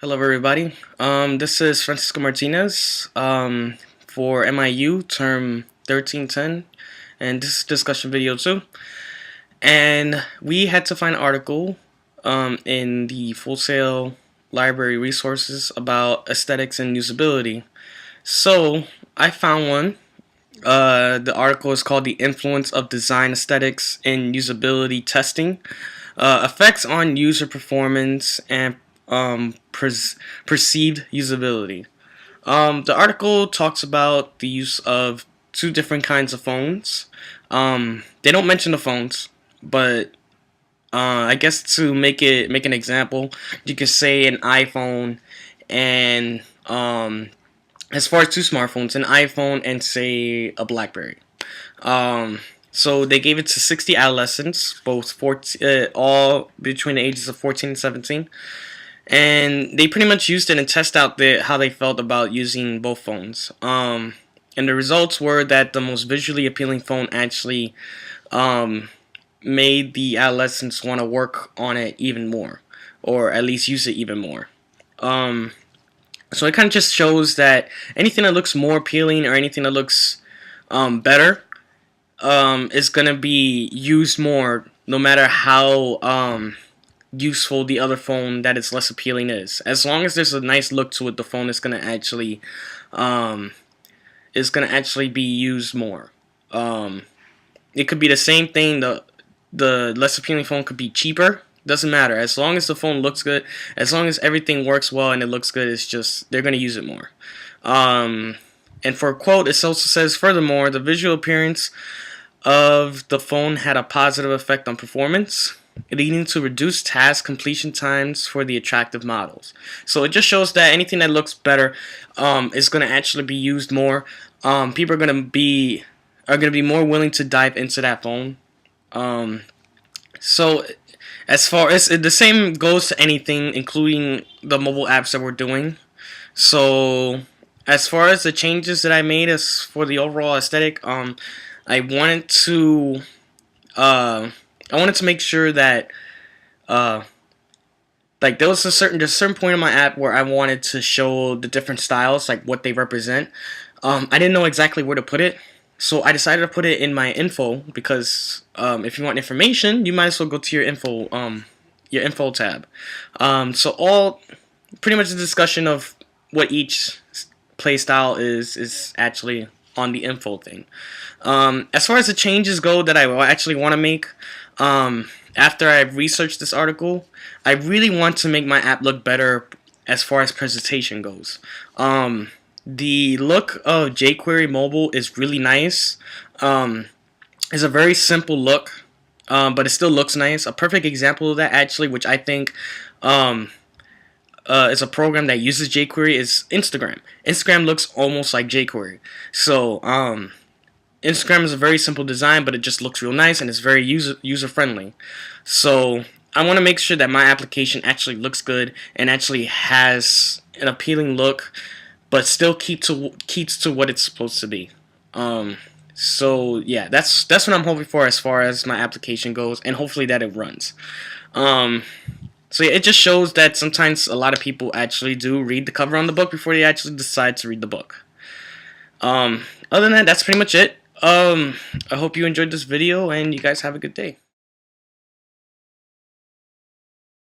Hello everybody. This is Francisco Martinez for MIU term 1310, and this is discussion video 2. And we had to find an article in the Full Sail library resources about aesthetics and usability. So I found one. The article is called "The Influence of Design Aesthetics in Usability Testing: Effects on User Performance and Perceived Usability." The article talks about the use of two different kinds of phones. They don't mention the phones, but I guess to make an example, you could say an iPhone and as far as two smartphones, an iPhone and say a BlackBerry. So they gave it to 60 adolescents, all between the ages of 14 and 17. And they pretty much used it and test out how they felt about using both phones. And the results were that the most visually appealing phone actually made the adolescents want to work on it even more, or at least use it even more. So it kind of just shows that anything that looks more appealing or anything that looks better is going to be used more, no matter how useful the other phone that is less appealing is. As long as there's a nice look to it, the phone is going to actually be used more. It could be the same thing. The less appealing phone could be cheaper. Doesn't matter. As long as the phone looks good, as long as everything works well and it looks good, it's just they're going to use it more. And for a quote, it also says, furthermore, the visual appearance of the phone had a positive effect on performance, leading to reduced task completion times for the attractive models. So it just shows that anything that looks better is going to actually be used more. People are going to be more willing to dive into that phone. So as far as the same goes to anything, including the mobile apps that we're doing. So as far as the changes that I made as for the overall aesthetic, I wanted to make sure that like there's a certain point in my app where I wanted to show the different styles, like what they represent. I didn't know exactly where to put it, so I decided to put it in my info, because if you want information, you might as well go to your info tab. So pretty much the discussion of what each play style is actually on the info thing. As far as the changes go that I actually want to make, after I've researched this article, I really want to make my app look better as far as presentation goes. The look of jQuery mobile is really nice. It's a very simple look, but it still looks nice. A perfect example of that, actually, which I think is a program that uses jQuery, is Instagram. Instagram looks almost like jQuery. So Instagram is a very simple design, but it just looks real nice and it's very user friendly. So I want to make sure that my application actually looks good and actually has an appealing look, but still keeps to what it's supposed to be. So yeah, that's what I'm hoping for as far as my application goes, and hopefully that it runs. So yeah, it just shows that sometimes a lot of people actually do read the cover on the book before they actually decide to read the book. Other than that, that's pretty much it. I hope you enjoyed this video, and you guys have a good day.